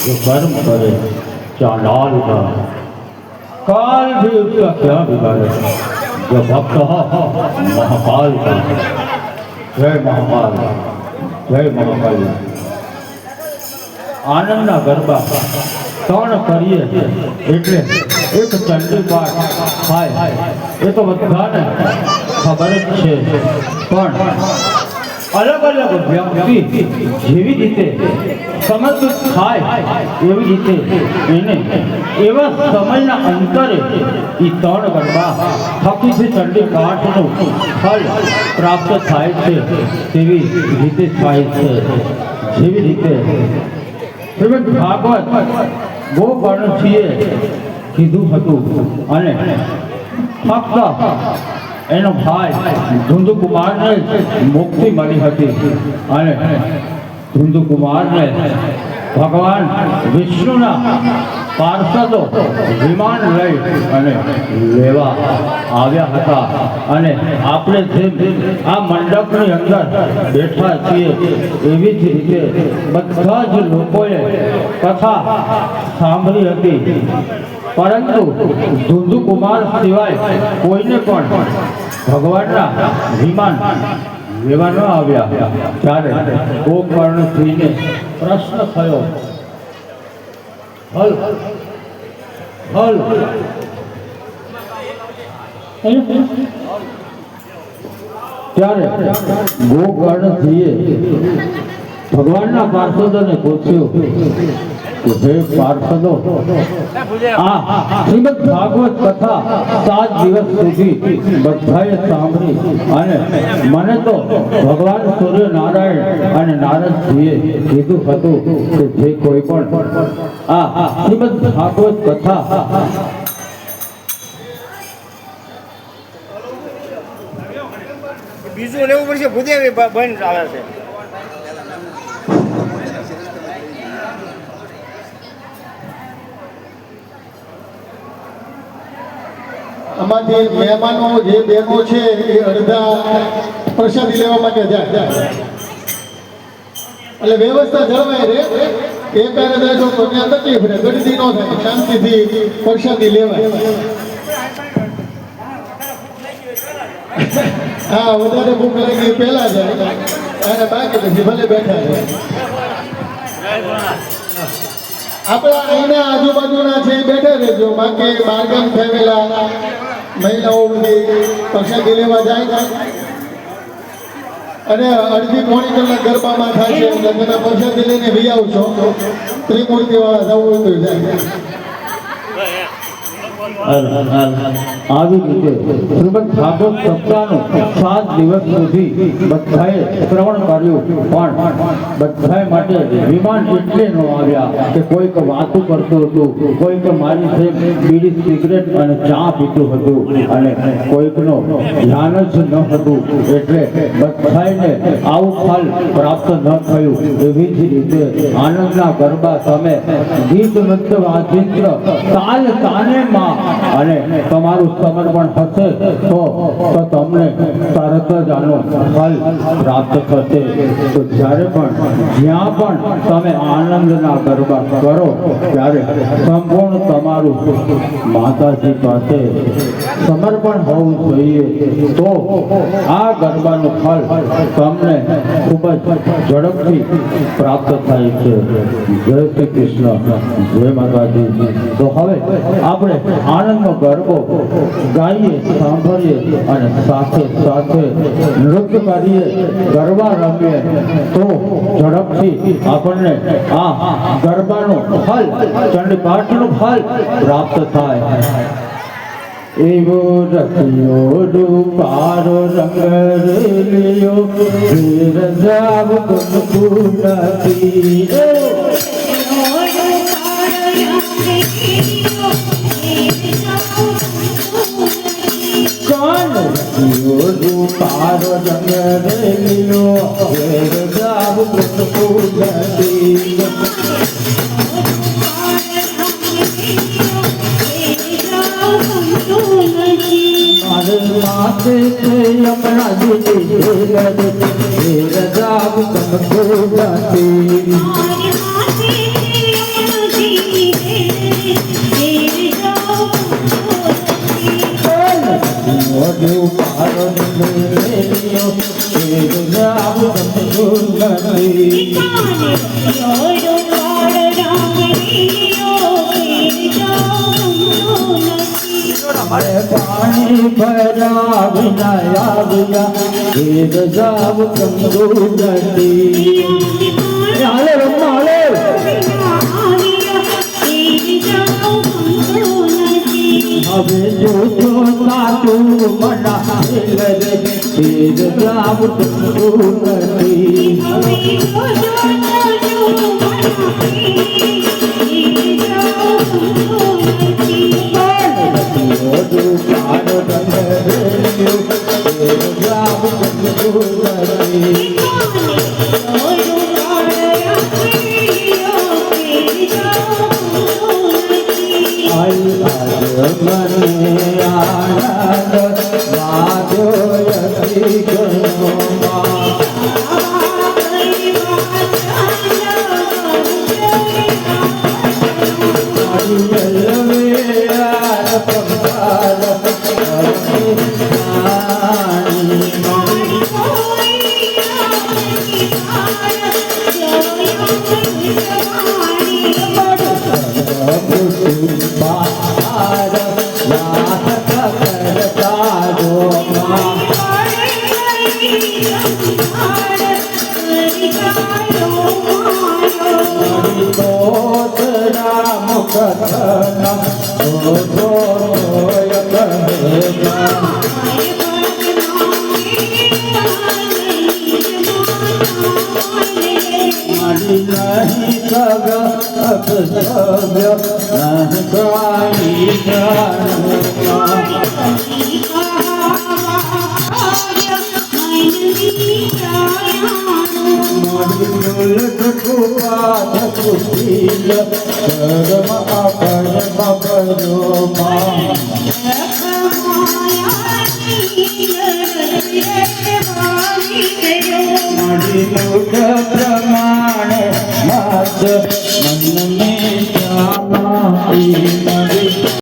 जो कर्म करे चालाल का काल भी उसका क्या बिगाड़े। जो भक्त हो महाकाल का। जय महाकाल, जय महाकाल। आनंदना गरबा त्रण करिए એટલે એક ચંડી પાઠ થાય એ તો બધાને ખબર જ છે, પણ અલગ અલગ વ્યક્તિ જેવી રીતે સમર્પિત થાય એવી રીતે એને એવા સમયના અંતરે એ ત્રણ ગરબા થકીથી ચંડી પાઠનું ફળ પ્રાપ્ત થાય છે તેવી રીતે થાય છે। જેવી રીતે શ્રીમદ ભાગવત ગોકર્ણજીએ કીધું હતું અને ફક્ત એનો ભાઈ ધુંધુકુમારને મુક્તિ મળી હતી અને ધુંધુકુમારને ભગવાન વિષ્ણુના પાર્ષદો વિમાન લઈ અને લેવા આવ્યા હતા અને આપણે જેમ આ મંડપની અંદર બેઠા છીએ એવી જ રીતે બધા જ લોકોએ કથા સાંભળી હતી, પરંતુ ધુંધુકુમાર સિવાય કોઈને પણ ભગવાનના વિમાન લેવા ન આવ્યા। ત્યારે ગોકર્ણજીને પ્રશ્ન થયો, હલ હલ ત્યારે ગોકર્ણજીએ ભગવાનના પાર્ષદોને પૂછ્યું કે હે પાર્ષદો, આ શ્રીમદ ભાગવત કથા 7 દિવસ સુધી બધાએ સાંભળી અને મને તો ભગવાન સૂર્યનારાયણ અને નારદજીએ કીધું હતું કે જે કોઈ પણ આ શ્રીમદ ભાગવત કથા બીજું લેવું પડશે, ભૂદેવી બંધ આવે છે। આમાંથી મહેમાનો જે બહેનો છે એ અડધા પ્રસાદી લેવા માટે જાય, એટલે વ્યવસ્થા જળવાય રે। એકારે જાય તો ત્યાં તકલીફ રહે, ગળદી ન થાય, શાંતિથી પ્રસાદી લેવાય। હા, વધારે ભૂખ લાગી પહેલા જાય અને બાકી પછી ભલે બેઠા રહે। આપણા અહીંના આજુબાજુના છે બેઠા રહેજો, બાકી બારગામ થયેલા મહિલાઓ બધી પ્રસાદી લેવા જાય અને અડધી પોણી કલાક ગરબામાં થાય છે, એટલે તમે પ્રસાદી લઈને વી આવશો। ત્રિમૂર્તિ વાળા જવું હોય તો જાય। આવી રીતે શ્રીમદ ભાગવત સપ્તાહનું 7 દિવસ સુધી બધાએ શ્રવણ કર્યું, પણ બધા માટે વિમાન એટલે ન આવ્યા કે કોઈક વાતો કરતું હતું, કોઈક મારી જેમ બીડી સિગરેટ અને ચા પીતું હતું અને કોઈકનો ધ્યાન જ ન હતું, એટલે બધાને આવું ફળ પ્રાપ્ત ન થયું। એવી જ રીતે આનંદના ગરબા તમે ગીત નૃત્ય વાજિંત્ર તાલ તાનેમાં અને તમારું સમર્પણ હશે તો તમને તરત જ આનું ફળ પ્રાપ્ત થશે। તો જ્યારે પણ જ્યાં પણ તમે આનંદના ગરબા કરો ત્યારે સંપૂર્ણ તમારું માતાજી પાસે સમર્પણ હોવું જોઈએ, તો આ ગરબાનું ફળ તમને ખૂબ જ ઝડપથી પ્રાપ્ત થાય છે। જય શ્રી કૃષ્ણ, જય માતાજી। તો હવે આપણે આનંદનો ગરબો ગાઈએ, સાંભળીએ અને સાથે સાથે નૃત્ય કરીએ, ગરબા રમીએ, તો ઝડપથી આપણને આ ગરબાનું ફળ, ચંડીપાઠનું ફળ પ્રાપ્ત થાય। એવો રત્યો રૂપારો રંગ રેલિયો રજાવ કુનકુનાથી રૂપારો રંગ રેલિયો રજાવ કુનકુનાથી મારે માથે યમુના જી રજાવ કુનકુનાથી અરે પાણી ભર્યા વિના આવ્યા વેદ જાવ કંદુ નથી હાલે રમવા હાલે હવે જો તો સાતું મના વેદ જાવ કંદુ નથી Hare